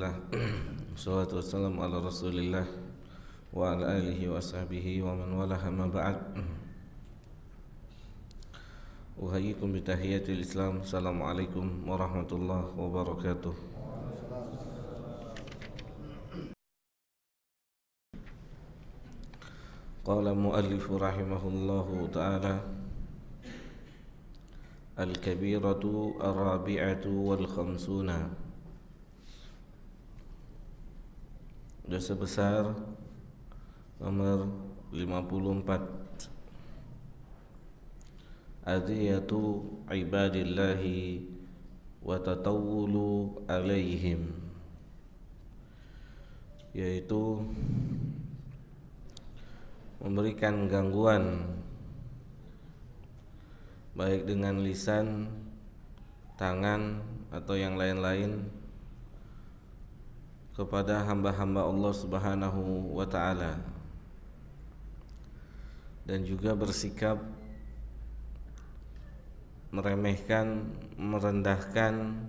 Alhamdulillah. Wassalatu wassalamu ala Rasulillah wa ala alihi wa sahbihi wa man walah, amma ba'd. Uhayyikum bi tahiyatil Islam. Assalamualaikum warahmatullahi wabarakatuh. Qala muallif rahimahullahu ta'ala: Al-kabiratu ar-rabi'atu wal khamsuna. Dosa besar nomor 54. Adiyatu ibadillahi wa tatawulu alaihim, yaitu memberikan gangguan baik dengan lisan, tangan, atau yang lain-lain kepada hamba-hamba Allah Subhanahu wa ta'ala, dan juga bersikap meremehkan, merendahkan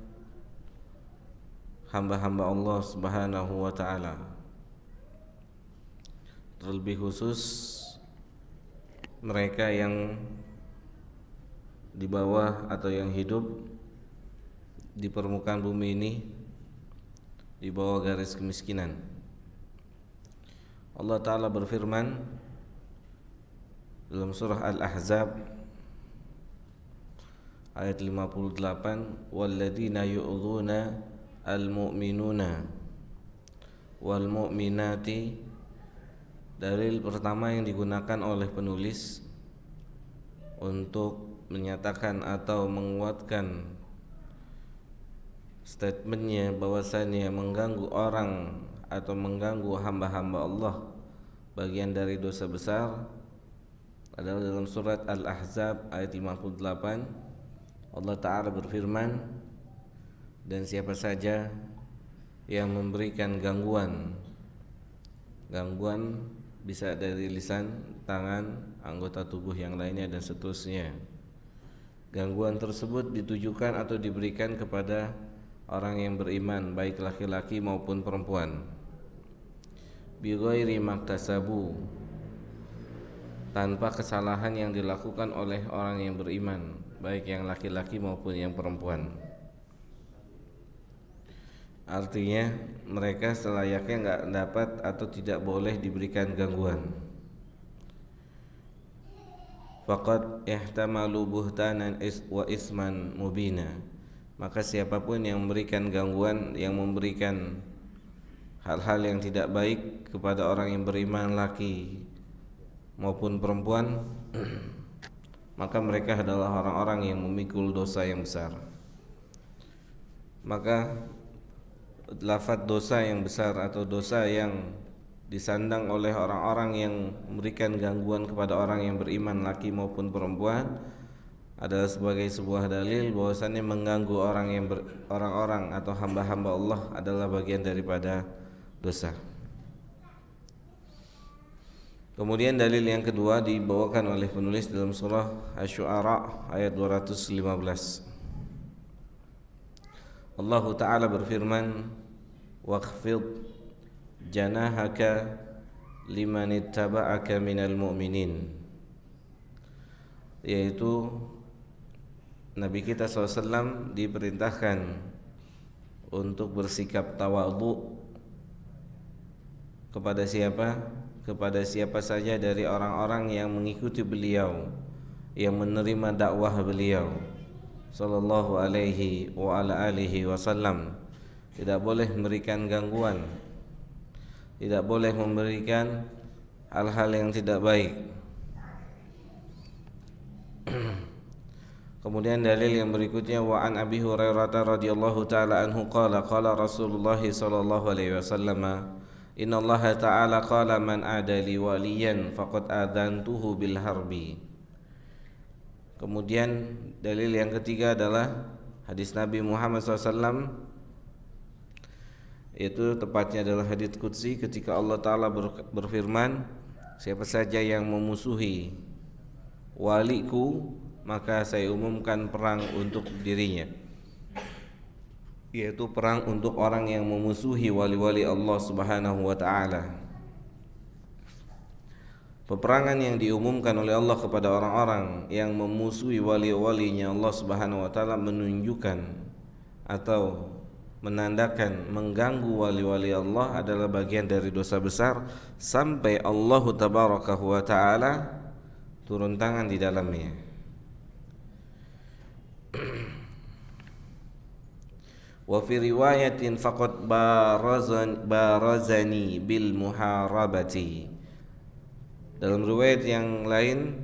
hamba-hamba Allah Subhanahu wa ta'ala. Terlebih khusus mereka yang di bawah atau yang hidup di permukaan bumi ini di bawah garis kemiskinan. Allah Ta'ala berfirman dalam surah Al-Ahzab ayat 58, walladzina yu'dhuna al-mu'minuna wal mu'minati. Dalil pertama yang digunakan oleh penulis untuk menyatakan atau menguatkan statementnya bahwasannya mengganggu orang atau mengganggu hamba-hamba Allah bagian dari dosa besar adalah dalam surat Al-Ahzab ayat 58. Allah Ta'ala berfirman, dan siapa saja yang memberikan gangguan bisa dari lisan, tangan, anggota tubuh yang lainnya dan seterusnya. Gangguan tersebut ditujukan atau diberikan kepada orang yang beriman, baik laki-laki maupun perempuan, bi ghairi maktasabu, tanpa kesalahan yang dilakukan oleh orang yang beriman, baik yang laki-laki maupun yang perempuan. Artinya mereka selayaknya enggak dapat atau tidak boleh diberikan gangguan. Faqad ihtamalu buhtanan wa isman mubina. Maka siapapun yang memberikan gangguan, yang memberikan hal-hal yang tidak baik kepada orang yang beriman, laki maupun perempuan, maka mereka adalah orang-orang yang memikul dosa yang besar. Maka lafaz dosa yang besar atau dosa yang disandang oleh orang-orang yang memberikan gangguan kepada orang yang beriman, laki maupun perempuan, adalah sebagai sebuah dalil bahwasannya mengganggu orang-orang atau hamba-hamba Allah adalah bagian daripada dosa. Kemudian dalil yang kedua dibawakan oleh penulis dalam surah Asy-Syu'ara ayat 215. Allah Ta'ala berfirman, waqfid janahaka liman ittaba'aka minal mu'minin, yaitu Nabi kita SAW diperintahkan untuk bersikap tawadhu kepada siapa? Kepada siapa saja dari orang-orang yang mengikuti beliau, yang menerima dakwah beliau sallallahu alaihi wa ala alihi wasallam. Tidak boleh memberikan gangguan, tidak boleh memberikan hal-hal yang tidak baik. Kemudian dalil yang berikutnya, wa an Abi Hurairah radhiyallahu taala anhu qala qala Rasulullah sallallahu alaihi wasallam, innallaha ta'ala qala man adali waliyan faqad adantuhu bil harbi. Kemudian dalil yang ketiga adalah hadis Nabi Muhammad SAW, itu tepatnya adalah hadis qudsi ketika Allah Ta'ala berfirman, siapa saja yang memusuhi waliku maka saya umumkan perang untuk dirinya. yaitu perang untuk orang yang memusuhi wali-wali Allah Subhanahu wa taala. Peperangan yang diumumkan oleh Allah kepada orang-orang yang memusuhi wali-walinya Allah Subhanahu wa taala menunjukkan atau menandakan mengganggu wali-wali Allah adalah bagian dari dosa besar sampai Allah tabarakahu wa taala turun tangan di dalamnya. Wa fi riwayatin faqad barazani bil muharabati. Dalam riwayat yang lain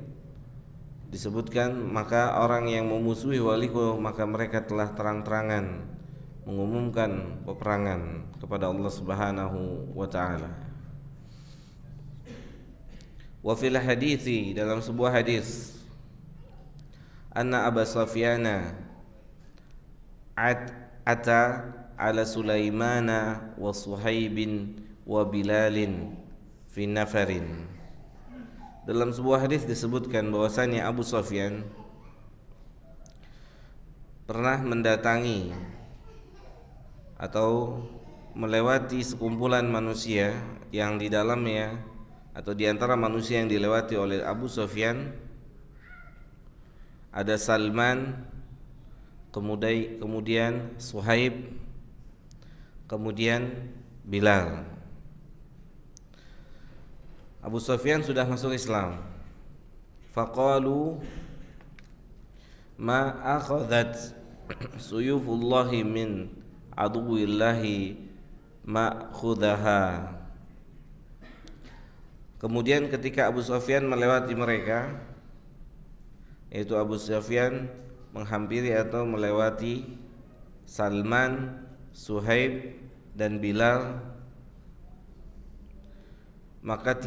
disebutkan, maka orang yang memusuhi waliku maka mereka telah terang-terangan mengumumkan peperangan kepada Allah Subhanahu wa taala. Wa fil hadithi, dalam sebuah hadis, anna Abu Sufyana ata ala Sulaimana wa Suhaibin wa Bilalin fi nafarin. Dalam sebuah hadis disebutkan bahwasanya Abu Sufyan pernah mendatangi atau melewati sekumpulan manusia yang di dalamnya atau di antara manusia yang dilewati oleh Abu Sufyan ada Salman, kemudian Suhaib, kemudian Bilal. Abu Sufyan sudah masuk Islam. Faqalu ma akhadhat suyufullahi min aduwillahi ma khudaha. Kemudian ketika Abu Sufyan melewati mereka, yaitu Abu Sufyan menghampiri atau melewati Salman, Suhaib dan Bilal, maka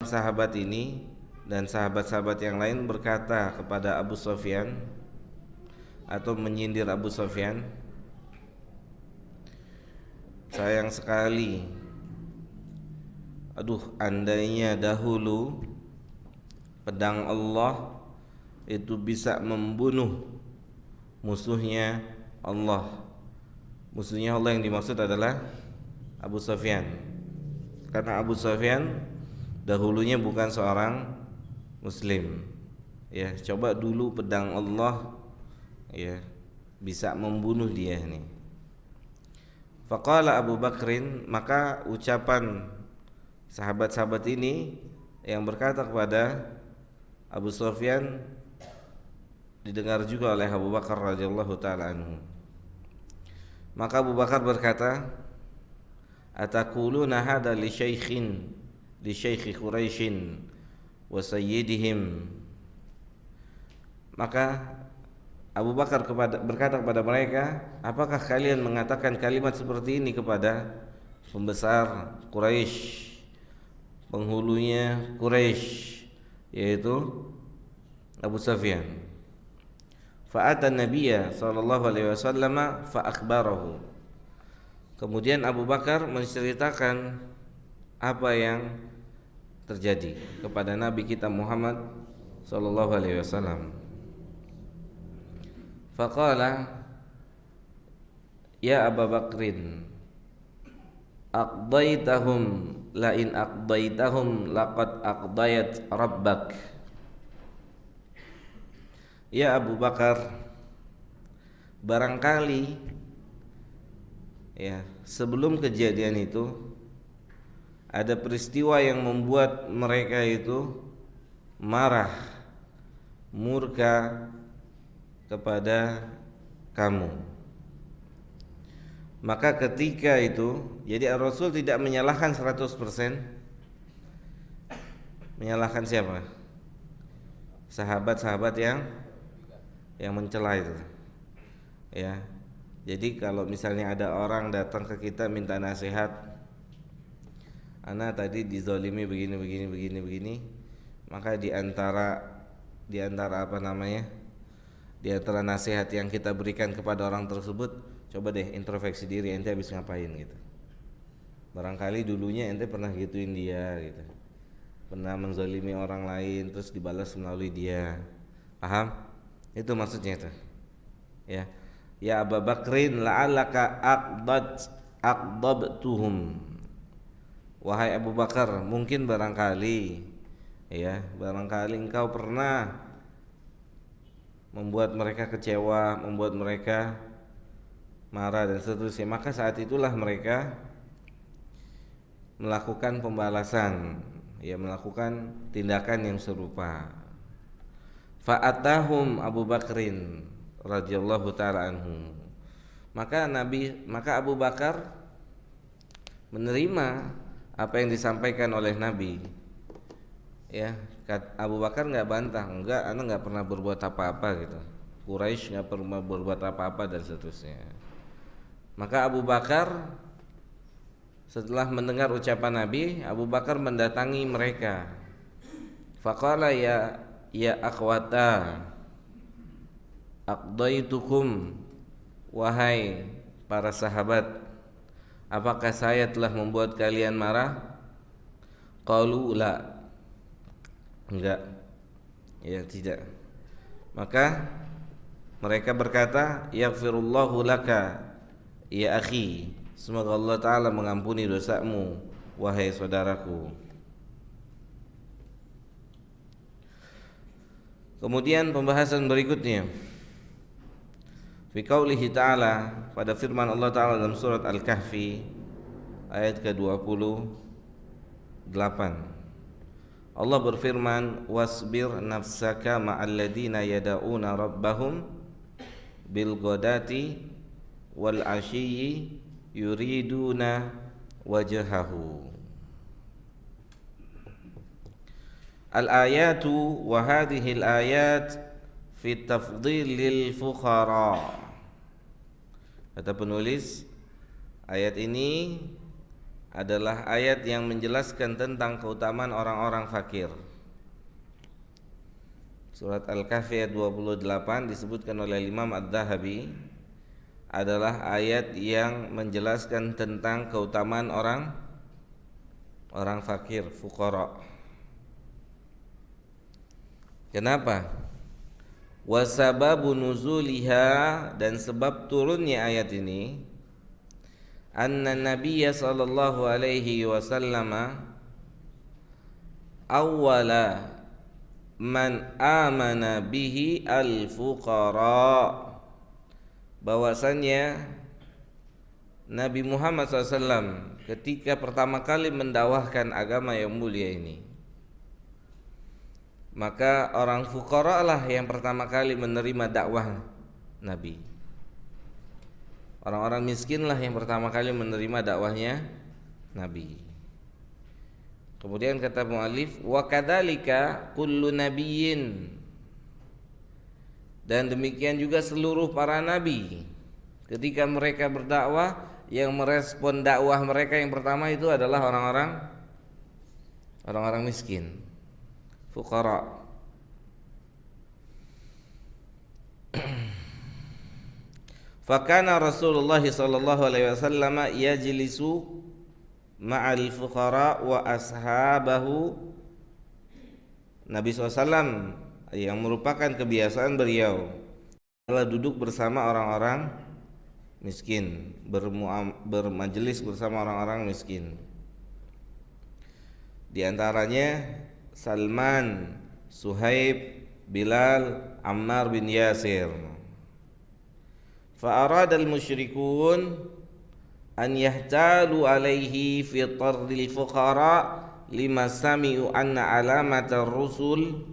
sahabat ini dan sahabat-sahabat yang lain berkata kepada Abu Sufyan atau menyindir Abu Sufyan, sayang sekali, aduh andainya dahulu pedang Allah itu bisa membunuh musuhnya Allah. Musuhnya Allah yang dimaksud adalah Abu Sufyan, karena Abu Sufyan dahulunya bukan seorang muslim. Ya, coba dulu pedang Allah ya bisa membunuh dia nih. Faqala Abu Bakrin, maka ucapan sahabat-sahabat ini yang berkata kepada Abu Sufyan didengar juga oleh Abu Bakar radhiyallahu taala anhu. Maka Abu Bakar berkata, ataquluna hadza li syaikhi Quraisyin wa sayyidihim. Maka Abu Bakar berkata kepada mereka, apakah kalian mengatakan kalimat seperti ini kepada pembesar Quraisy, penghulunya Quraisy, yaitu Abu Sufyan? Fa'ata Nabiyya sallallahu alaihi wasallam fa akhbarahu. Kemudian Abu Bakar menceritakan apa yang terjadi kepada Nabi kita Muhammad sallallahu alaihi wasallam. Faqala, ya Abu Bakrin, aqdaitahum la in aqdaitahum laqad aqdayat rabbak. Ya Abu Bakar, barangkali ya sebelum kejadian itu ada peristiwa yang membuat mereka itu marah, murka kepada kamu. Maka ketika itu, jadi Rasul tidak menyalahkan 100%. Menyalahkan siapa? Sahabat-sahabat yang mencela itu. Ya. Jadi kalau misalnya ada orang datang ke kita minta nasihat, ana tadi dizalimi begini, maka di antara apa namanya? Di antara nasihat yang kita berikan kepada orang tersebut, coba deh introspeksi diri, ente habis ngapain gitu. Barangkali dulunya ente pernah gituin dia gitu. Pernah menzalimi orang lain terus dibalas melalui dia. Paham? Itu maksudnya itu. Ya. ya Abu Bakrin la'allaka aqdabtuhum, wahai Abu Bakar, mungkin barangkali, ya, barangkali engkau pernah membuat mereka kecewa, membuat mereka marah dan seterusnya. Maka saat itulah mereka melakukan pembalasan, ya, melakukan tindakan yang serupa. Fa'atahum Abu Bakrin radhiyallahu taala anhu. Maka Abu Bakar menerima apa yang disampaikan oleh Nabi. Ya, Abu Bakar nggak bantah, enggak, anak nggak pernah berbuat apa-apa gitu. Quraisy nggak pernah berbuat apa-apa dan seterusnya. Maka Abu Bakar setelah mendengar ucapan Nabi, Abu Bakar mendatangi mereka. Faqala ya akhwata aqdaitukum, wahai para sahabat, apakah saya telah membuat kalian marah? Qalu la, enggak, ya, tidak. Maka mereka berkata, yaghfirullahu laka ya akhi, semoga Allah Ta'ala mengampuni dosamu, wahai saudaraku. Kemudian pembahasan berikutnya, fi qaulihi ta'ala, pada firman Allah Ta'ala dalam surat Al-Kahfi ayat ke-28. Allah berfirman, wasbir nafsaka ma'al ladina yada'una rabbahum bil ghadati wal ashiyyi yuriduna wajhahu. Al-ayatu wa hadhihi al-ayat fi tafdhilil fuqara. Kata penulis, ayat ini adalah ayat yang menjelaskan tentang keutamaan orang-orang fakir. Surat Al-Kahfi ayat 28 disebutkan oleh Imam Ad-Dhahabi adalah ayat yang menjelaskan tentang keutamaan orang fakir, fuqara. Kenapa? Wasababu nuzuliha, dan sebab turunnya ayat ini, anna Nabiyya sallallahu alaihi wasallam awwala man amana bihi al-fuqara, bahwasannya Nabi Muhammad SAW ketika pertama kali mendakwahkan agama yang mulia ini, maka orang fuqara lah yang pertama kali menerima dakwah Nabi. Orang-orang miskin lah yang pertama kali menerima dakwahnya Nabi. Kemudian kata mu'allif, wa kadzalika kullu nabiyyin, dan demikian juga seluruh para nabi ketika mereka berdakwah, yang merespon dakwah mereka yang pertama itu adalah orang-orang miskin, fuqara. Fakana Rasulullah sallallahu alaihi wasallam yajlisu ma'al fuqara wa ashabahu. Nabi SAW yang merupakan kebiasaan beliau adalah duduk bersama orang-orang miskin, bermajelis bersama orang-orang miskin. Di antaranya Salman, Suhaib, Bilal, Ammar bin Yasir. Fa'arada al-musyrikun an yahtalu alaihi fi tardil fuqara lima sami'u anna alamatar rusul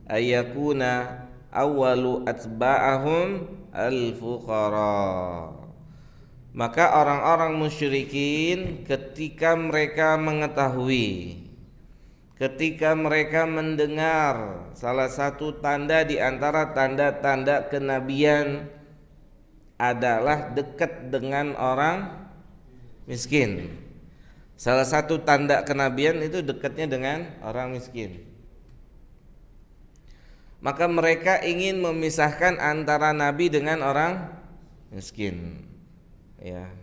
ayyakuna awwalu atba'ahum al-fuqara. Maka orang-orang musyrikin ketika mereka mengetahui, ketika mereka mendengar salah satu tanda di antara tanda-tanda kenabian adalah dekat dengan orang miskin. Salah satu tanda kenabian itu dekatnya dengan orang miskin. Maka mereka ingin memisahkan antara nabi dengan orang miskin. Ya.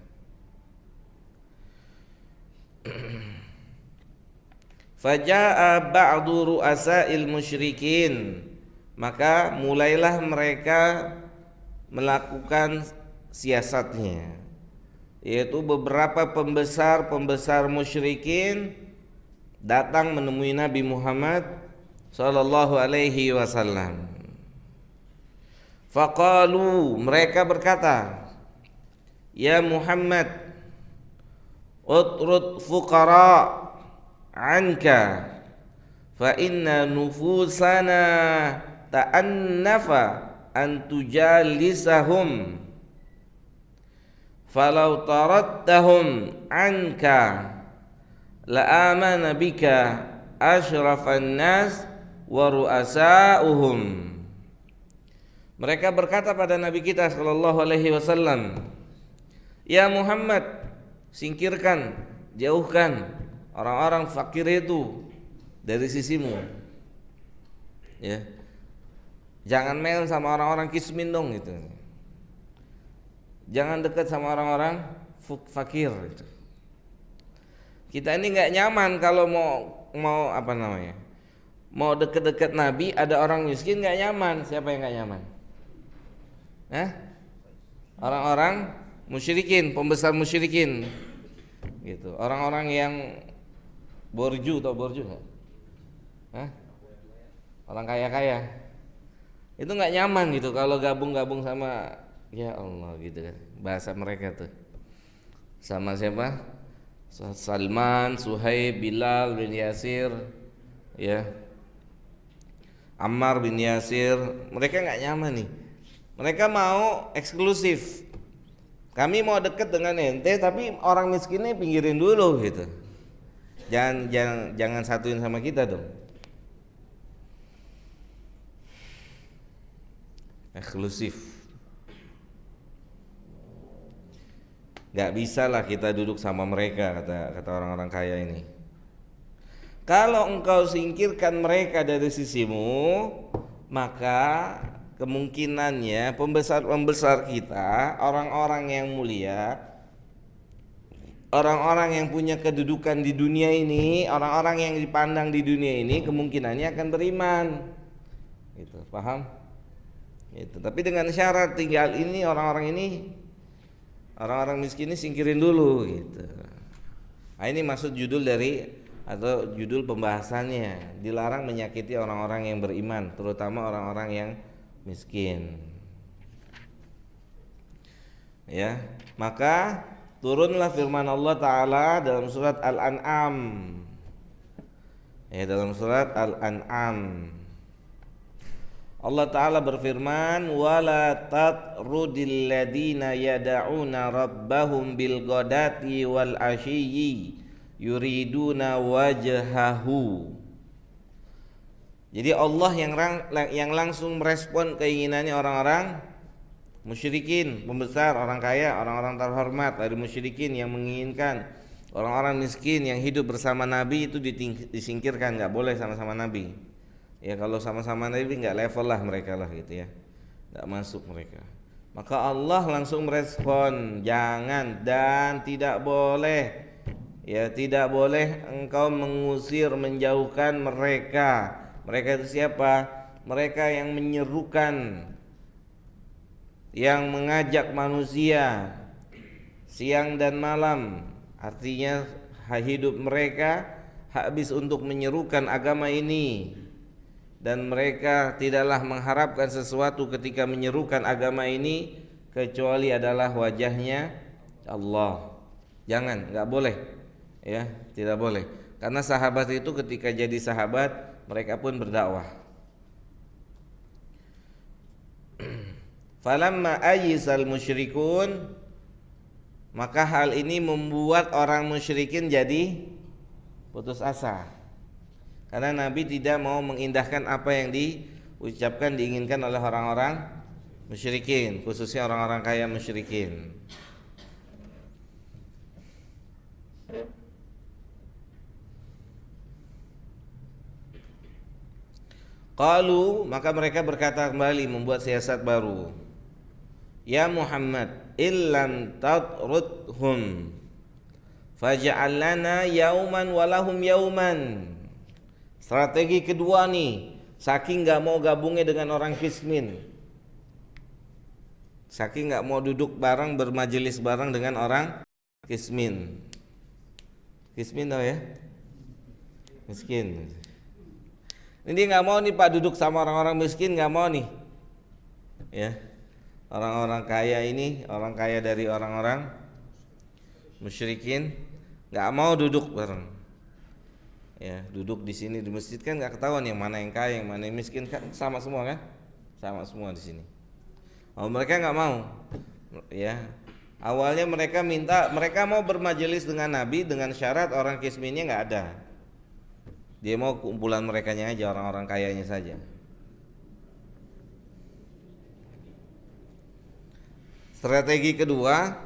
Faja'a ba'du ru'asa'il musyrikin, maka mulailah mereka melakukan siasatnya, yaitu beberapa pembesar musyrikin datang menemui Nabi Muhammad sallallahu alaihi wasallam. Faqalu, mereka berkata, ya Muhammad, utrud fuqara anka fa inna nufusana ta'annafa an tujalisahum falau tarattahum anka la amana bika asyrafan nas wa ru'asa'uhum. Mereka berkata pada Nabi kita sallallahu alaihi wasallam, ya Muhammad, singkirkan, jauhkan orang-orang fakir itu dari sisimu. Ya. Jangan main sama orang-orang kismin dong gitu. Jangan dekat sama orang-orang fakir gitu. Kita ini nggak nyaman kalau mau apa namanya? Mau deket-deket Nabi ada orang miskin nggak nyaman. Siapa yang nggak nyaman? Orang-orang musyrikin, pembesar musyrikin. Gitu. Orang-orang yang borju atau borju nggak? Orang kaya-kaya. Itu nggak nyaman gitu kalau gabung-gabung sama, ya Allah gitu kan, bahasa mereka tuh sama siapa, Salman, Suhaib, Bilal bin Yasir, ya Ammar bin Yasir. Mereka nggak nyaman nih, mereka mau eksklusif. Kami mau deket dengan ente tapi orang miskinnya pinggirin dulu gitu. Jangan satuin sama kita dong. Eksklusif. Gak bisa lah kita duduk sama mereka, kata orang-orang kaya ini. Kalau engkau singkirkan mereka dari sisimu, maka kemungkinannya pembesar-pembesar kita, orang-orang yang mulia, orang-orang yang punya kedudukan di dunia ini, orang-orang yang dipandang di dunia ini, kemungkinannya akan beriman. Gitu, paham? Itu. Tapi dengan syarat tinggal ini orang-orang miskin ini singkirin dulu gitu. Nah, ini maksud judul dari atau judul pembahasannya, dilarang menyakiti orang-orang yang beriman, terutama orang-orang yang miskin. Ya, maka turunlah firman Allah Ta'ala dalam surat Al-An'am. Ya, dalam surat Al-An'am. Allah Ta'ala berfirman, wala tatrudil ladina yada'una rabbahum bil ghadati wal ashiyyi yuriduna wajhahu. Jadi Allah yang langsung merespon keinginannya orang-orang musyrikin, pembesar, orang kaya, orang-orang terhormat dari musyrikin yang menginginkan orang-orang miskin yang hidup bersama Nabi itu disingkirkan, nggak boleh sama-sama Nabi. Ya kalau sama-sama Nabi nggak level lah mereka lah gitu ya, nggak masuk mereka. Maka Allah langsung merespon, jangan dan tidak boleh, ya tidak boleh engkau mengusir, menjauhkan mereka. Mereka itu siapa? Mereka yang menyerukan, yang mengajak manusia siang dan malam. Artinya hidup mereka habis untuk menyerukan agama ini. Dan mereka tidaklah mengharapkan sesuatu ketika menyerukan agama ini kecuali adalah wajahnya Allah. Jangan, nggak boleh, ya tidak boleh. Karena sahabat itu ketika jadi sahabat mereka pun berdakwah. Falamma ayyisal musyrikun, maka hal ini membuat orang musyrikin jadi putus asa. Karena Nabi tidak mau mengindahkan apa yang diucapkan, diinginkan oleh orang-orang musyrikin, khususnya orang-orang kaya musyrikin. Qalu, maka mereka berkata kembali, membuat siasat baru. Ya Muhammad, illam tatrudhum faj'al lana yauman walahum yauman. Strategi kedua nih, saking gak mau gabungnya dengan orang kismin, saking nggak mau duduk bareng bermajelis bareng dengan orang kismin. Kismin tau ya? Miskin. Ini nggak mau nih Pak duduk sama orang-orang miskin, nggak mau nih. Ya, orang-orang kaya ini, orang kaya dari orang-orang musyrikin, nggak mau duduk bareng. Ya, duduk di sini di masjid kan nggak ketahuan yang mana yang kaya, yang mana yang miskin, kan sama semua kan? Sama semua di sini. Oh, mereka nggak mau. Ya, awalnya mereka mau bermajelis dengan Nabi dengan syarat orang kisminnya nggak ada. Dia mau kumpulan merekanya aja, orang-orang kayanya saja. Strategi kedua,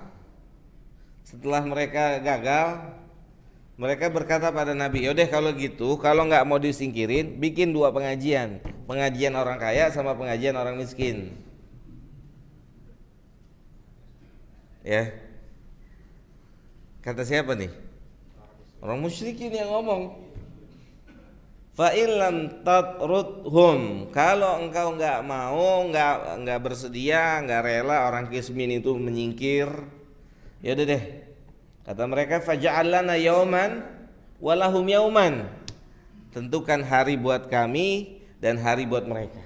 setelah mereka gagal, mereka berkata pada Nabi, yaudah kalau gitu, kalau nggak mau disingkirin, bikin dua pengajian, pengajian orang kaya sama pengajian orang miskin. Ya, kata siapa nih? Orang musyrikin yang ngomong. Fa illam tatrudhum, kalau engkau nggak mau, nggak bersedia, nggak rela orang kismin itu menyingkir, ya udah deh, kata mereka, faj'al lana yauman walahum yauman, tentukan hari buat kami dan hari buat mereka.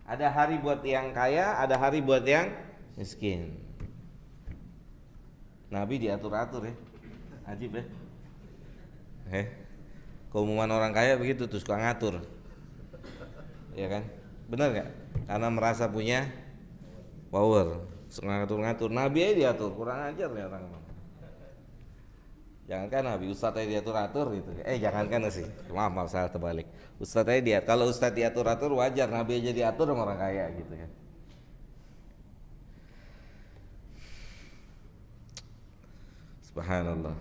Ada hari buat yang kaya, ada hari buat yang miskin. Nabi diatur-atur ya, ajib ya. Keumuman orang kaya begitu tuh, suka ngatur, ya kan? Benar nggak? Karena merasa punya power, suka ngatur-ngatur. Nabi aja diatur, kurang ajar nih orang. Jangankan Nabi, Ustadz aja diatur-atur gitu. Jangankan sih, maaf salah terbalik. Ustadz aja diatur. Kalau Ustadz diatur-atur wajar, Nabi aja diatur sama orang kaya gitu kan. Subhanallah.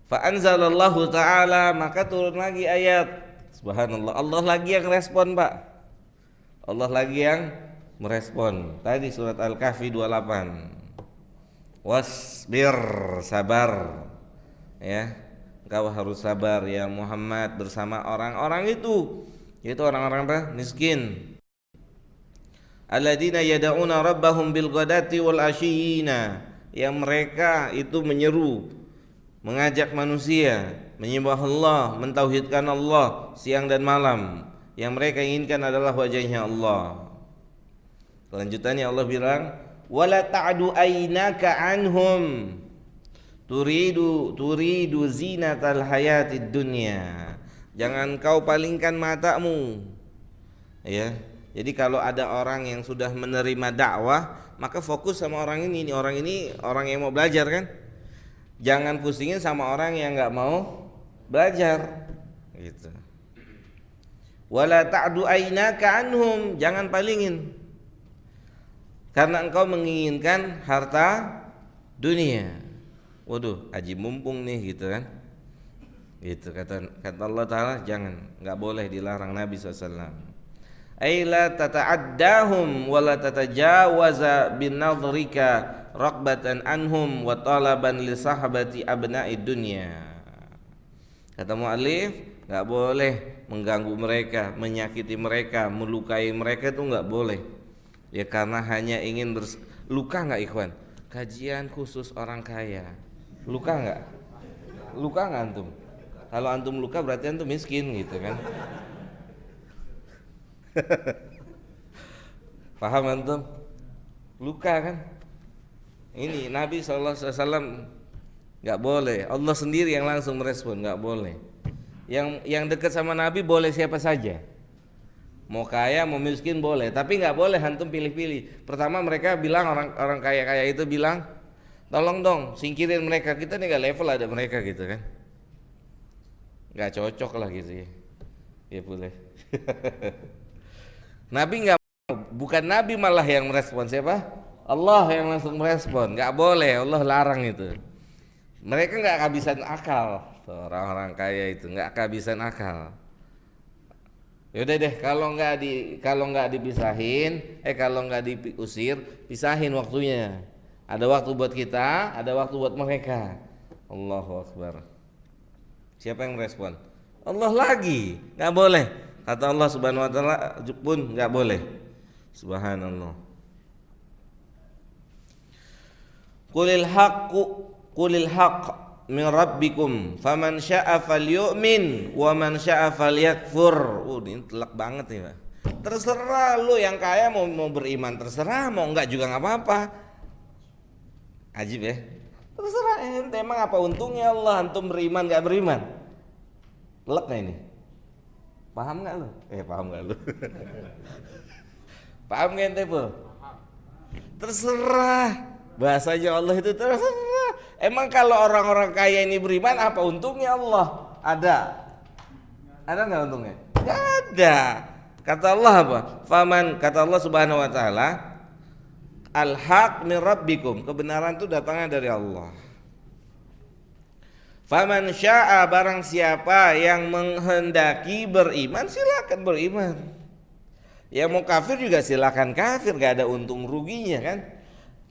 Fa'anzalallahu ta'ala, maka turun lagi ayat. Subhanallah, Allah lagi yang respon Pak. Allah lagi yang merespon. Tadi surat Al-Kahfi 28. Wasbir, sabar. Ya, engkau harus sabar ya Muhammad bersama orang-orang itu, yaitu orang-orang miskin. Alladzina yad'una rabbahum bil ghadati wal asyiyina, yang mereka itu menyeru, mengajak manusia menyembah Allah, mentauhidkan Allah siang dan malam. Yang mereka inginkan adalah wajahnya Allah. Selanjutnya Allah bilang, wala ta'du aynaka anhum turidu zinatal hayatid dunya. Jangan kau palingkan matamu. Ya. Jadi kalau ada orang yang sudah menerima dakwah, maka fokus sama orang ini. Orang ini orang yang mau belajar kan? Jangan pusingin sama orang yang nggak mau belajar, gitu. Wala ta'du aynaka anhum, jangan palingin, karena engkau menginginkan harta dunia. Waduh, haji mumpung nih, gitu kan? Gitu kata Allah Taala, jangan, nggak boleh, dilarang Nabi SAW. Aila tata'addahum wala tatajawaza bin nadhrika raqbatan anhum wa talaban li sahabati abna'i dunya. Kata muallif, enggak boleh mengganggu mereka, menyakiti mereka, melukai mereka, itu enggak boleh. Ya karena hanya ingin luka enggak ikhwan? Kajian khusus orang kaya. Luka enggak? Luka enggak antum? Kalau antum luka berarti antum miskin gitu kan. Paham antum? Luka kan? Ini Nabi SAW nggak boleh. Allah sendiri yang langsung merespon, nggak boleh. Yang dekat sama Nabi boleh siapa saja. Mau kaya, mau miskin boleh. Tapi nggak boleh antum pilih-pilih. Pertama mereka bilang, orang kaya-kaya itu bilang, tolong dong singkirin mereka. Kita nih nggak level ada mereka gitu kan. Nggak cocok lah gitu ya. Ya boleh. Nabi nggak, bukan Nabi malah yang merespon, siapa? Allah yang langsung merespon. Nggak boleh, Allah larang itu. Mereka nggak kehabisan akal, orang-orang kaya itu nggak kehabisan akal. Yaudah deh, kalau nggak dipisahin, kalau nggak diusir, pisahin waktunya. Ada waktu buat kita, ada waktu buat mereka. Allahu Akbar. Siapa yang merespon? Allah lagi, nggak boleh. Kata Allah Subhanahu Wa Taala pun nggak boleh. Subhanallah. Qulil haqq min rabbikum faman syaa'a falyu'min wa man syaa'a falyakfur. Ini telak banget nih, Pak. Terserah lu yang kaya mau beriman, terserah, mau enggak juga enggak apa-apa. Ajib ya. Terserah ente, emang apa untungnya Allah antum beriman enggak beriman? Telak enggak ini? Paham enggak lu? Paham enggak lu? Paham enggak ente, Bu? Terserah. Bahasanya Allah itu terserah. Emang kalau orang-orang kaya ini beriman, apa untungnya Allah? Ada nggak untungnya? Nggak ada. Kata Allah apa? Faman, kata Allah Subhanahu Wa Taala, al-haq min rabbikum, kebenaran itu datangnya dari Allah. Faman syaa, barang siapa yang menghendaki beriman, silakan beriman. Yang mau kafir juga silakan kafir, nggak ada untung ruginya kan?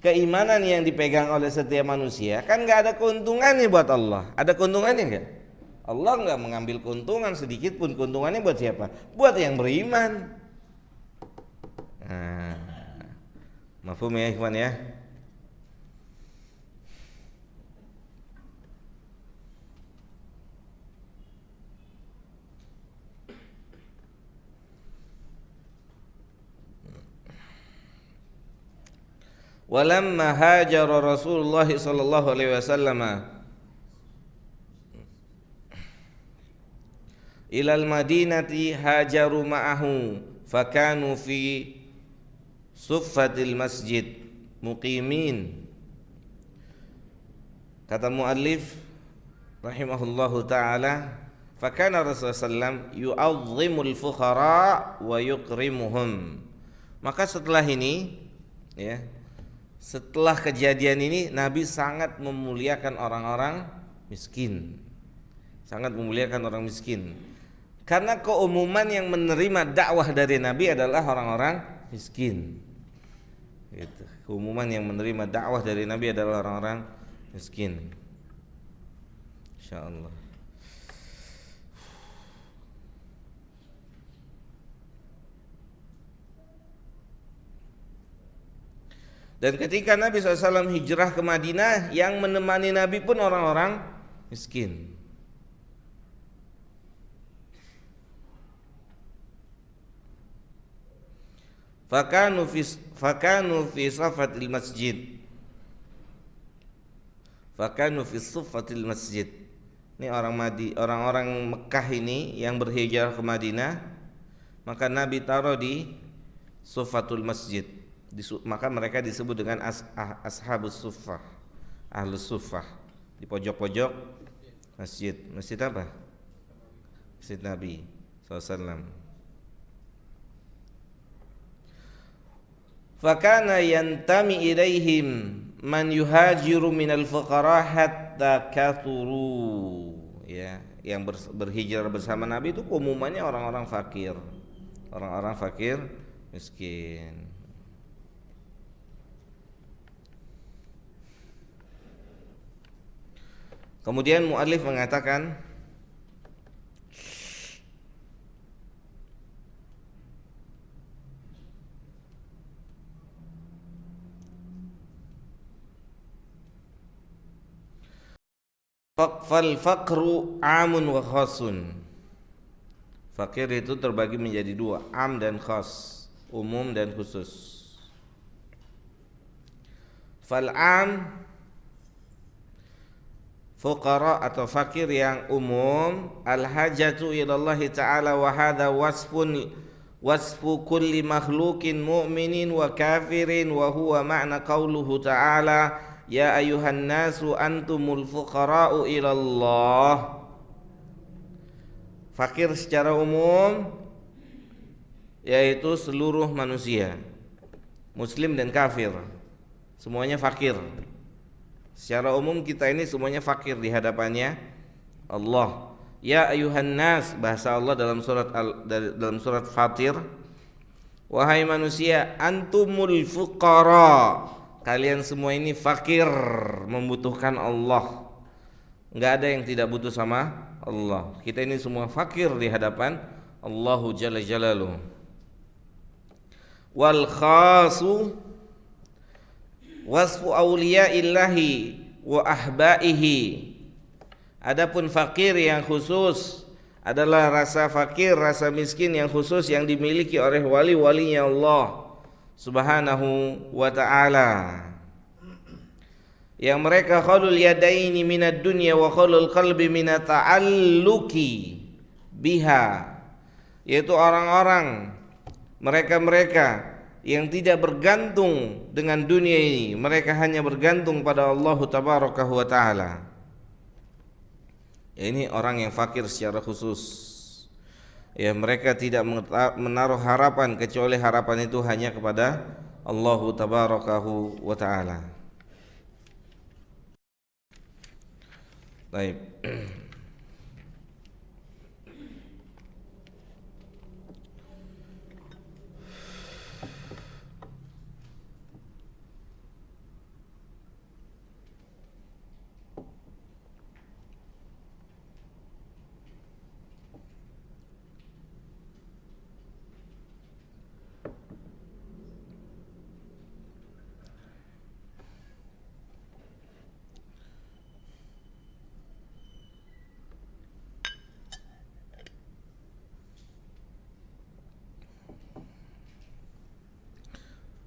Keimanan yang dipegang oleh setiap manusia kan nggak ada keuntungannya buat Allah. Ada keuntungannya nggak? Allah nggak mengambil keuntungan sedikit pun. Keuntungannya buat siapa? Buat yang beriman. Nah, mafhum ya ikhwan ya? Walamma hajara Rasulullah sallallahu alaihi wasallam ilal madinati hajaru ma'ahu fakanu fi suffatil masjid muqimin. Kata muallif rahimahullahu taala, fakana Rasulullah sallam yu'azzimul fuqara wa yukrimuhum. Maka setelah ini ya, setelah kejadian ini Nabi sangat memuliakan orang-orang miskin. Sangat memuliakan orang miskin. Karena keumuman yang menerima dakwah dari Nabi adalah orang-orang miskin. Gitu. Keumuman yang menerima dakwah dari Nabi adalah orang-orang miskin. Insyaallah. Dan ketika Nabi SAW hijrah ke Madinah, yang menemani Nabi pun orang-orang miskin. Fakanu fi saffatil masjid. Fakanu fi saffatil masjid. Ini orang-orang Mekah ini yang berhijrah ke Madinah, maka Nabi taruh di suffatul masjid. Maka mereka disebut dengan ashabus suffah, ahlus suffah, di pojok-pojok masjid. Masjid apa? Masjid Nabi SAW. Fakana yantami ilaihim man yuhajiru minal fuqara hatta kathuru. Ya, yang berhijrah bersama Nabi itu umumannya orang-orang fakir, orang-orang fakir miskin. Kemudian muallif mengatakan fal faqru amun wa khasun. Fakir itu terbagi menjadi dua, am dan khas, umum dan khusus. Fal am, fuqara atau fakir yang umum, al-hajatu ilallahi ta'ala wa hadha wasfu kulli makhlukin mu'minin wa kafirin wa huwa ma'na qawluhu ta'ala ya ayuhan nasu antumul fuqara'u ilallah. Fakir secara umum yaitu seluruh manusia, muslim dan kafir, semuanya fakir. Secara umum kita ini semuanya fakir di hadapannya Allah. Ya ayuhan nas, bahasa Allah dalam surat Fatir, wahai manusia, antumul fuqara, kalian semua ini fakir, membutuhkan Allah. Enggak ada yang tidak butuh sama Allah. Kita ini semua fakir di hadapan Allahu Jalla Jalaluhu. Wal khasu wasfu awliyaillahi wa ahbaihi. Adapun fakir yang khusus adalah rasa fakir, rasa miskin yang khusus yang dimiliki oleh wali-walinya Allah Subhanahu wa ta'ala, yang mereka khalul yadaini minad dunya wa khalul qalbi minat ta'alluki biha, yaitu orang-orang mereka-mereka yang tidak bergantung dengan dunia ini, mereka hanya bergantung pada Allah tabaraka wa ta'ala. Ini orang yang fakir secara khusus. Ya, mereka tidak menaruh harapan kecuali harapan itu hanya kepada Allah tabarakahu wa ta'ala. Baik.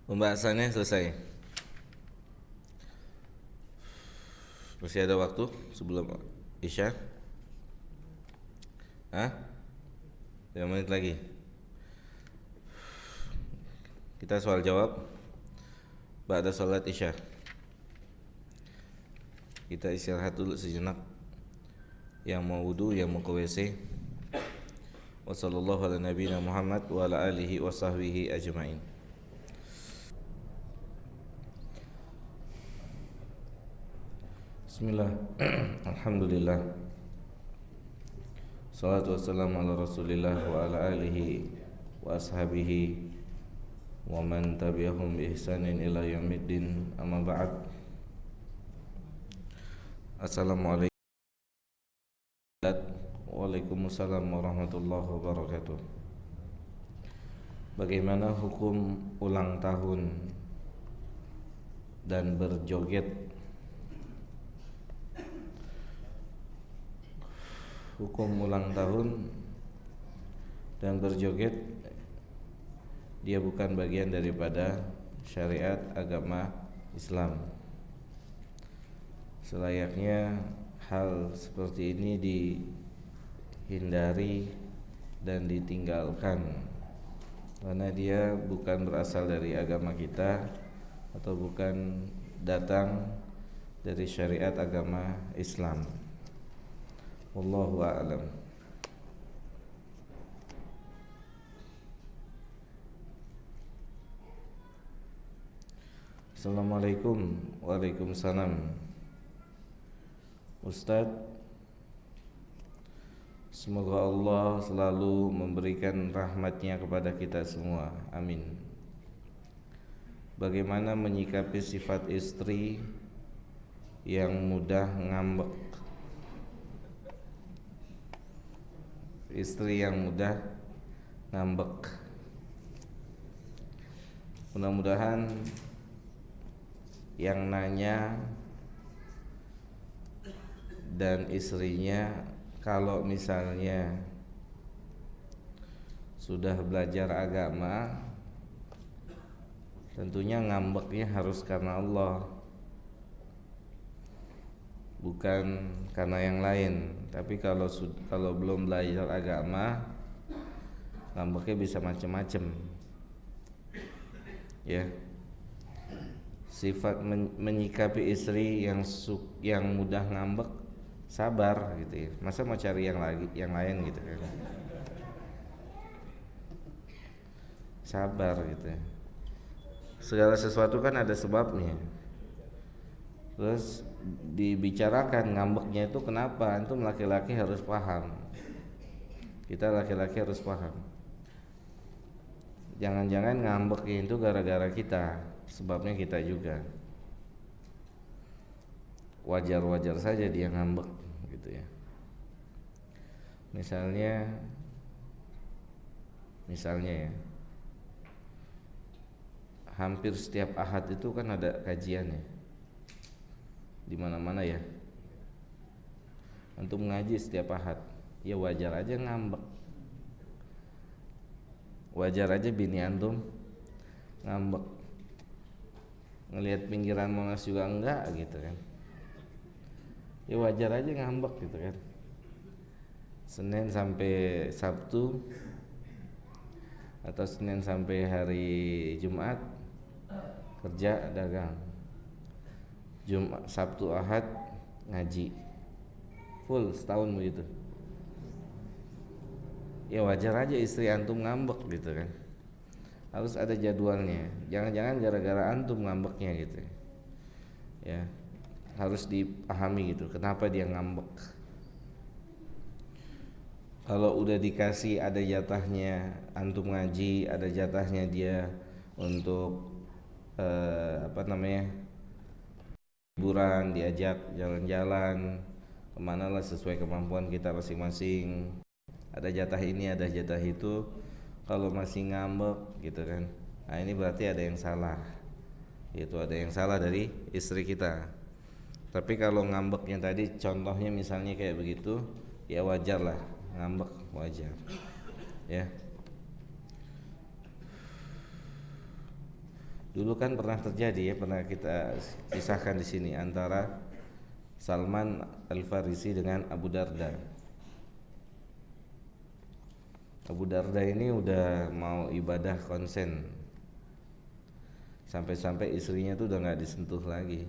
Pembahasannya selesai. Masih ada waktu sebelum Isya? 5 menit lagi. Kita soal jawab ba'da salat Isya. Kita istirahat dulu sejenak. Yang mau wudu, yang mau ke WC. Wassallallahu ala nabiyina Muhammad wa ala alihi wa sahbihi ajma'in. Bismillah. Alhamdulillah. Salatu wassalamu ala Rasulillah wa ala alihi wa ashabihi wa man tabi'ahum bi ihsanin ila yaumiddin. Amma ba'd. Assalamualaikum. Waalaikumsalam warahmatullahi wabarakatuh. Bagaimana hukum ulang tahun dan berjoget? Hukum ulang tahun dan berjoget, dia bukan bagian daripada syariat agama Islam. Selayaknya hal seperti ini dihindari dan ditinggalkan, karena dia bukan berasal dari agama kita atau bukan datang dari syariat agama Islam. Wallahu a'lam. Assalamualaikum. Waalaikumsalam. Ustadz, semoga Allah selalu memberikan rahmatnya kepada kita semua. Amin. Bagaimana menyikapi sifat istri yang mudah ngambek? Istri yang mudah ngambek. Mudah-mudahan yang nanya dan istrinya kalau misalnya sudah belajar agama, tentunya ngambeknya harus karena Allah, bukan karena yang lain. Tapi kalau belum belajar agama, ngambeknya bisa macam-macam. Ya. Sifat menyikapi istri yang mudah ngambek, sabar gitu ya. Masa mau cari yang lain gitu kan. Sabar gitu ya. Segala sesuatu kan ada sebabnya. Terus dibicarakan ngambeknya itu kenapa? Antum laki-laki harus paham. Kita laki-laki harus paham. Jangan-jangan ngambeknya itu gara-gara kita, sebabnya kita juga. Wajar-wajar saja dia ngambek gitu ya. Misalnya ya, hampir setiap ahad itu kan ada kajiannya di mana-mana ya. Antum ngaji setiap ahad, ya wajar aja ngambek. Wajar aja bini antum ngambek. Ngelihat pinggiran Monas juga enggak gitu kan. Ya wajar aja ngambek gitu kan. Senin sampai Sabtu atau Senin sampai hari Jumat kerja dagang, Jumat Sabtu Ahad ngaji, full setahun begitu. Ya wajar aja istri antum ngambek gitu kan. Harus ada jadwalnya. Jangan-jangan gara-gara antum ngambeknya gitu ya. Harus dipahami gitu kenapa dia ngambek. Kalau udah dikasih ada jatahnya antum ngaji, ada jatahnya dia untuk liburan, diajak jalan-jalan kemana lah sesuai kemampuan kita masing-masing. Ada jatah ini, ada jatah itu. Kalau masih ngambek gitu kan, nah ini berarti ada yang salah. Itu ada yang salah dari istri kita. Tapi kalau ngambeknya tadi contohnya misalnya kayak begitu, ya wajar lah, ngambek wajar. Ya. Dulu kan pernah terjadi ya, pernah kita kisahkan di sini antara Salman Al-Farisi dengan Abu Darda. Abu Darda ini udah mau ibadah konsen, sampai-sampai istrinya tuh udah nggak disentuh lagi.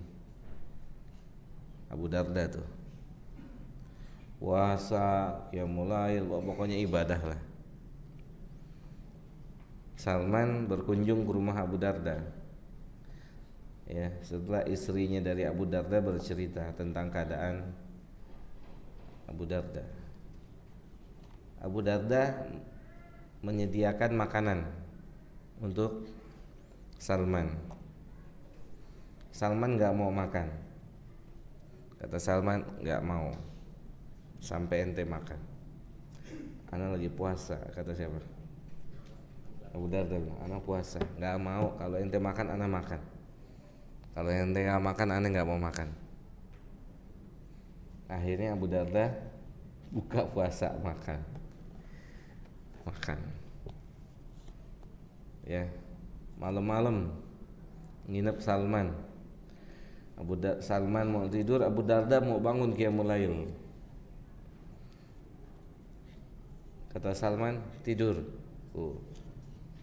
Abu Darda tuh puasa, qiyamul lail, pokoknya ibadah lah. Salman berkunjung ke rumah Abu Darda. Ya, setelah istrinya dari Abu Darda bercerita tentang keadaan Abu Darda. Abu Darda menyediakan makanan untuk Salman. Salman nggak mau makan. Kata Salman, nggak mau sampai ente makan. Ana lagi puasa, kata siapa? Abu Darda bilang, ana puasa, nggak mau. Kalau ente makan, ana makan. Kalau ente nggak makan, ana nggak mau makan. Akhirnya Abu Darda buka puasa makan. Ya, malam-malam nginep Salman. Salman mau tidur, Abu Darda mau bangun qiyamul lail. Kata Salman, tidur.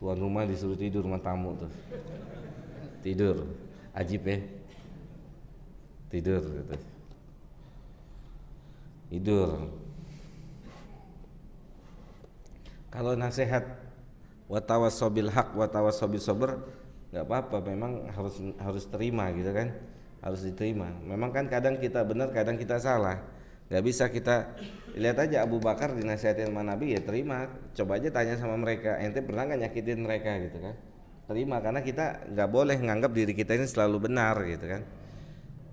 Tuan rumah disuruh tidur sama tamu tuh. Tidur, ajib ya. Tidur gitu. Tidur. Kalau nasihat watawassobil haq watawassobil sabr nggak apa-apa, memang harus terima gitu kan, harus diterima. Memang kan kadang kita benar, kadang kita salah. Nggak bisa kita lihat aja Abu Bakar dinasihatin sama Nabi, ya terima. Coba aja tanya sama mereka, ente pernah nggak nyakitin mereka gitu kan? Terima, karena kita nggak boleh nganggap diri kita ini selalu benar gitu kan.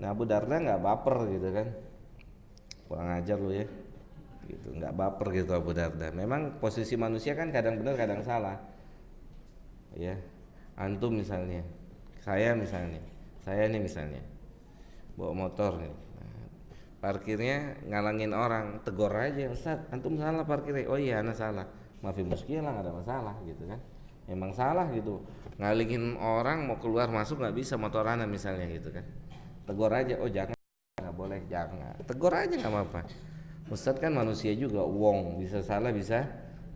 Nah Abu Darda nggak baper gitu kan, kurang ajar lu ya. Gitu, nggak baper gitu Abu Darda. Memang posisi manusia kan kadang benar kadang salah ya. Antum misalnya, saya nih misalnya bawa motor nih, parkirnya ngalangin orang, tegur aja, Ustaz antum salah parkirnya. Oh iya anak salah, maafin muskilah, nggak ada masalah gitu kan. Emang salah gitu, ngalingin orang mau keluar masuk nggak bisa motor anak misalnya gitu kan. Tegur aja, oh jangan, nggak boleh, jangan, tegur aja nggak apa-apa. Ustadz kan manusia juga, wong, bisa salah bisa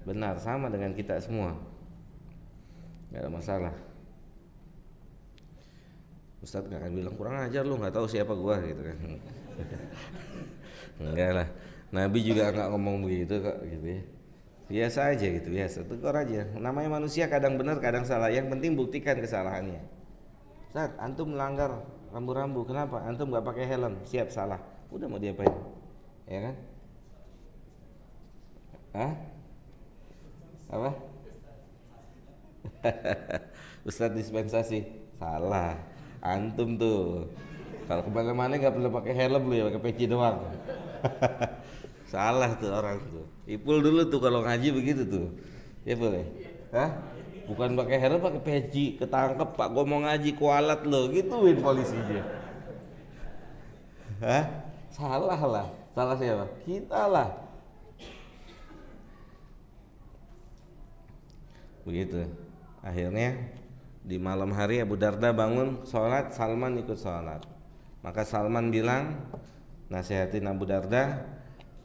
benar, sama dengan kita semua, nggak ada masalah. Ustadz nggak akan bilang kurang ajar lu, nggak tahu siapa gua gitu kan. Enggak lah, Nabi juga nggak ngomong begitu kok gitu ya. Biasa aja gitu, biasa, tegur aja. Namanya manusia kadang benar kadang salah, yang penting buktikan kesalahannya. Ustadz antum melanggar rambu-rambu, kenapa? Antum nggak pakai helm, siap salah, udah mau diapain, ya kan? Hah? Apa? Ustadz dispensasi, salah. Antum tuh kalau kemana-mana nggak perlu pakai helm lu ya, pakai peci doang. Salah tuh orang tuh. Ipul dulu tuh kalau ngaji begitu tuh. Ya boleh. Hah? Bukan pakai helm, pakai peci, ketangkep Pak, gua mau ngaji kualat lo, gituin polisinya. Hah? Salah lah. Salah siapa? Kita lah. Begitu. Akhirnya di malam hari Abu Darda bangun sholat, Salman ikut sholat. Maka Salman bilang, nasihatin Abu Darda,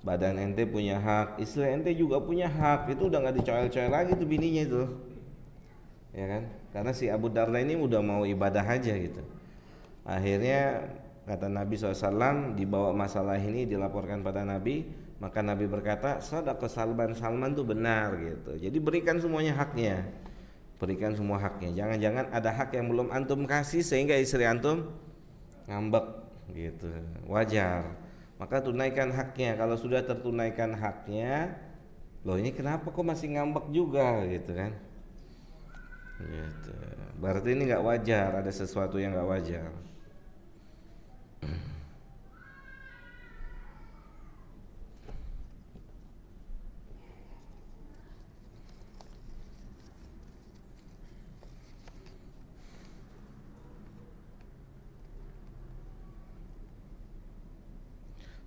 badan ente punya hak, istri ente juga punya hak. Itu udah gak dicoel-coel lagi tuh bininya itu, ya kan? Karena si Abu Darda ini udah mau ibadah aja gitu. Akhirnya kata Nabi SAW, dibawa masalah ini dilaporkan pada Nabi, maka Nabi berkata, sadaqah Salman, Salman tuh benar gitu. Jadi berikan semuanya haknya, berikan semua haknya. Jangan-jangan ada hak yang belum antum kasih sehingga istri antum ngambek gitu. Wajar. Maka tunaikan haknya. Kalau sudah tertunaikan haknya, loh ini kenapa kok masih ngambek juga gitu kan? Gitu. Berarti ini nggak wajar, ada sesuatu yang nggak wajar.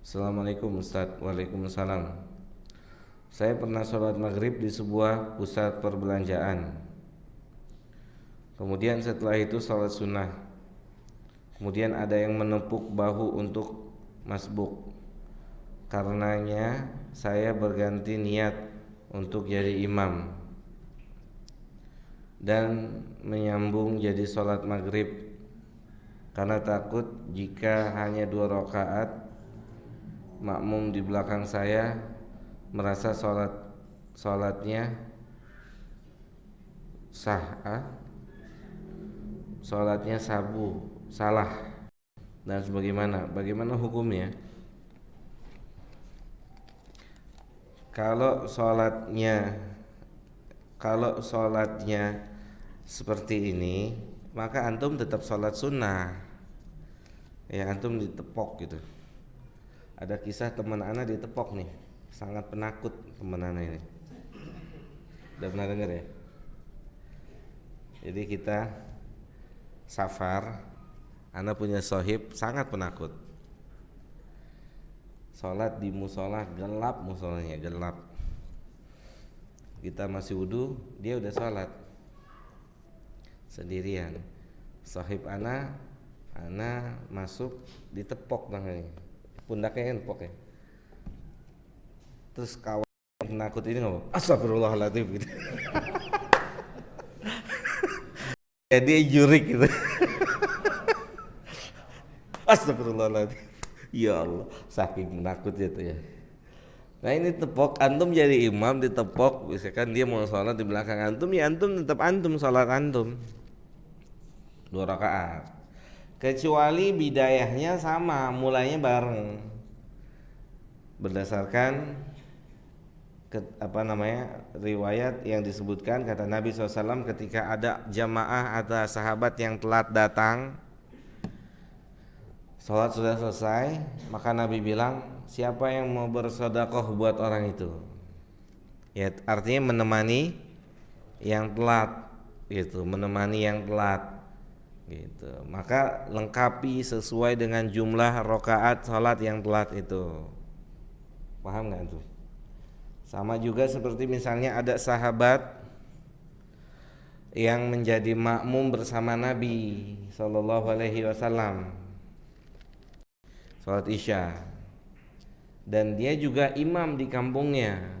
Assalamualaikum Ustaz. Waalaikumsalam. Saya pernah sholat maghrib di sebuah pusat perbelanjaan. Kemudian setelah itu sholat sunnah. Kemudian ada yang menepuk bahu untuk masbuk. Karenanya saya berganti niat untuk jadi imam dan menyambung jadi sholat maghrib, karena takut jika hanya 2 rakaat makmum di belakang saya merasa sholatnya sah, sholatnya salah dan sebagaimana. Bagaimana hukumnya? Kalau sholatnya seperti ini, maka antum tetap sholat sunnah. Ya, antum ditepok gitu. Ada kisah teman ana ditepok nih, sangat penakut teman ana ini. Udah pernah dengar ya? Jadi kita safar, ana punya sohib sangat penakut. Sholat di musola gelap, musolanya gelap. Kita masih wudu, dia udah sholat sendirian. Sohib ana masuk ditepok tangannya, pundaknya empok ya. Terus kawan penakut ini ngomong, astagfirullahaladzim gitu. Ya dia jurik gitu. Astagfirullahaladzim. Ya Allah, saking penakutnya tuh ya. Nah ini tepok, antum jadi imam ditepok, misalkan dia mau sholat di belakang antum, ya antum tetap antum sholat antum 2 rakaat. Kecuali bidayahnya sama, mulainya bareng. Berdasarkan riwayat yang disebutkan, kata Nabi SAW ketika ada jamaah atau sahabat yang telat datang, sholat sudah selesai, maka Nabi bilang, siapa yang mau bersedekah buat orang itu? Ya, artinya menemani yang telat gitu, menemani yang telat gitu. Maka lengkapi sesuai dengan jumlah rakaat sholat yang telat itu. Paham nggak tuh? Sama juga seperti misalnya ada sahabat yang menjadi makmum bersama Nabi Sallallahu Alaihi Wasallam sholat isya, dan dia juga imam di kampungnya.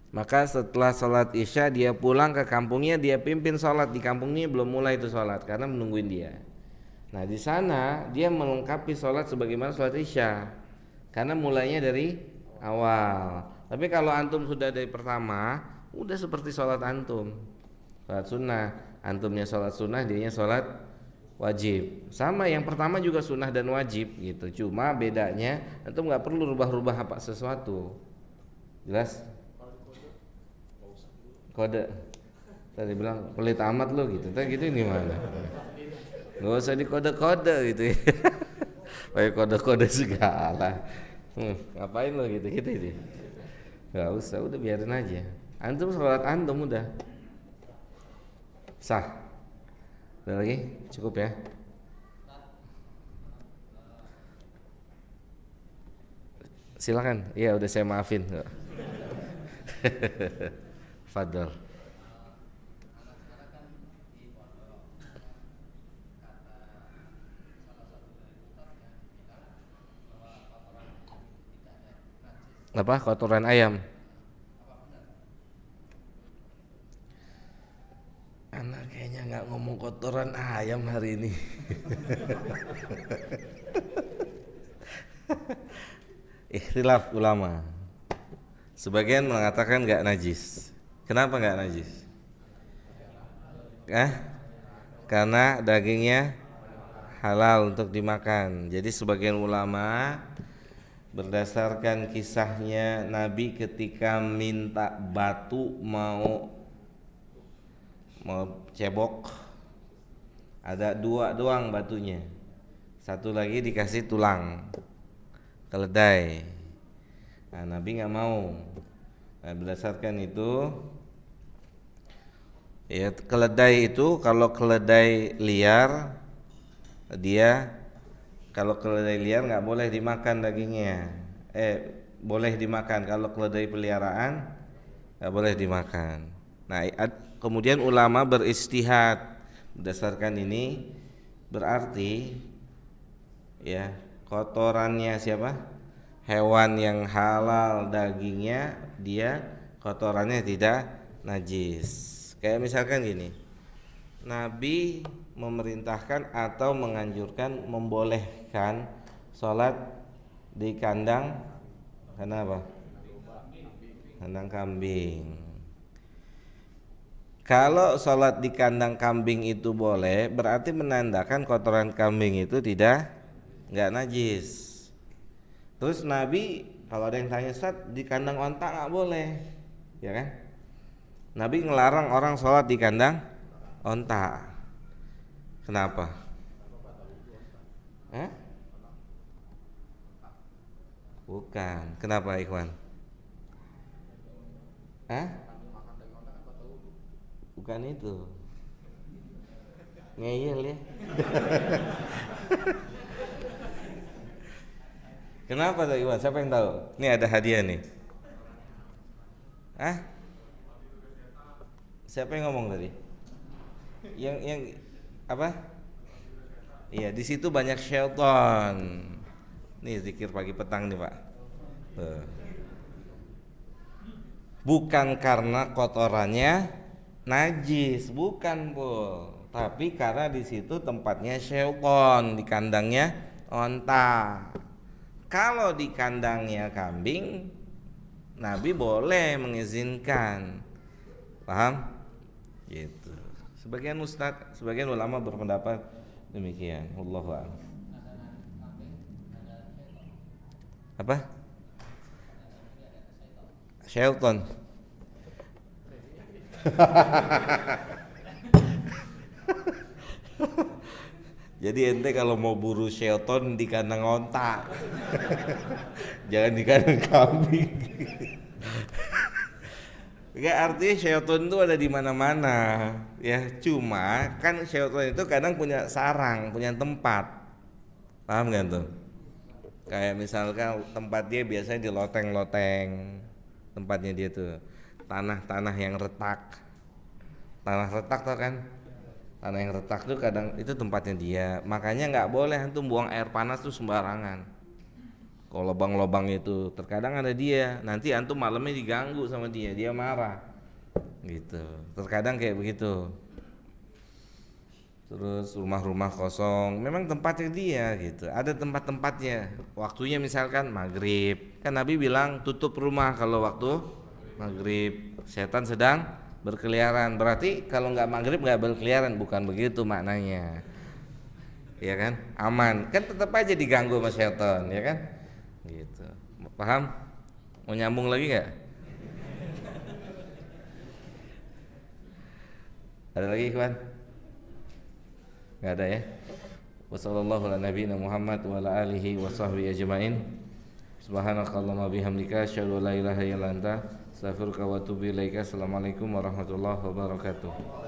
Maka setelah sholat isya dia pulang ke kampungnya, dia pimpin sholat di kampungnya, belum mulai itu sholat karena menungguin dia. Nah di sana dia melengkapi sholat sebagaimana sholat isya karena mulainya dari awal. Tapi kalau antum sudah dari pertama, udah seperti sholat antum, sholat sunnah. Antumnya sholat sunnah, dianya sholat wajib. Sama, yang pertama juga sunnah dan wajib gitu. Cuma bedanya antum nggak perlu rubah-rubah apa sesuatu. Jelas? Kode. Tadi bilang pelit amat lo gitu. Tadi gitu gimana? Nggak usah dikode-kode gitu ya. Pakai kode-kode segala. Ngapain lo gitu-gitu ini? Nggak usah, udah biarin aja. Antum sholat antum udah. Sah. Ada lagi? Cukup ya. Silakan. Iya, udah saya maafin. Fadl. Apa? Kotoran ayam. Anak kayaknya nggak ngomong kotoran ayam hari ini. Ikhtilaf ulama. Sebagian mengatakan nggak najis. Kenapa nggak najis? Karena dagingnya halal untuk dimakan. Jadi sebagian ulama berdasarkan kisahnya Nabi ketika minta batu mau cebok, ada dua doang batunya, satu lagi dikasih tulang keledai. Nah, Nabi nggak mau. Nah, berdasarkan itu, ya keledai itu kalau keledai liar, kalau keledai liar nggak boleh dimakan dagingnya. Boleh dimakan. Kalau keledai peliharaan nggak boleh dimakan. Nah, kemudian ulama beristihad berdasarkan ini, berarti ya kotorannya siapa? Hewan yang halal dagingnya, dia kotorannya tidak najis. Kayak misalkan gini, Nabi memerintahkan atau menganjurkan, membolehkan sholat di kandang apa? Kandang kambing. Kalau sholat di kandang kambing itu boleh, berarti menandakan kotoran kambing itu nggak najis. Terus Nabi, kalau ada yang tanya, Ustaz, di kandang onta nggak boleh, ya kan? Nabi ngelarang orang sholat di kandang onta. Kenapa? Bukan. Kenapa, Ikhwan? Bukan itu. Ngeyel ya. Kenapa tuh Iwan? Siapa yang tahu? Ini ada hadiah nih. Siapa yang ngomong tadi? Yang apa? Iya, di situ banyak syaitan. Nih zikir pagi petang nih, Pak. Bukan karena kotorannya najis, bukan, Bu. Tapi karena di situ tempatnya syaitan, di kandangnya onta. Kalau di kandangnya kambing, Nabi boleh mengizinkan. Paham? Gitu. Sebagian ulama berpendapat demikian. Wallahu a'lam. Apa? Syaitan. Jadi ente kalau mau buru syaitan di kandang onta, jangan di kandang kambing. Enggak, artinya syaitan itu ada di mana-mana, ya. Cuma kan syaitan itu kadang punya sarang, punya tempat. Paham nggak tuh? Kayak misalkan tempat dia biasanya di loteng-loteng, tempatnya dia tuh tanah-tanah yang retak. Tanah retak tuh kan? Tanah yang retak tuh kadang itu tempatnya dia. Makanya nggak boleh antum buang air panas tuh sembarangan. Kalau lubang-lubang itu terkadang ada dia, nanti antum malamnya diganggu sama dia, dia marah. Gitu. Terkadang kayak begitu. Terus rumah-rumah kosong, memang tempatnya dia gitu. Ada tempat-tempatnya. Waktunya misalkan maghrib, kan Nabi bilang tutup rumah kalau waktu maghrib. Setan sedang berkeliaran. Berarti kalau nggak maghrib nggak berkeliaran, bukan begitu maknanya. Ya kan? Aman. Kan tetap aja diganggu sama setan, ya kan? Gitu. Paham? Mau nyambung lagi nggak? Ada lagi, Ikhwan? Nggak ada ya? Wassallallahu ala nabiyina Muhammad wa ala alihi wa sahbihi ajma'in. Subhanakallahumma bihamdika asyhadu an la ilaha illa anta astaghfiruka wa atubu ilaika. Assalamualaikum warahmatullahi wabarakatuh.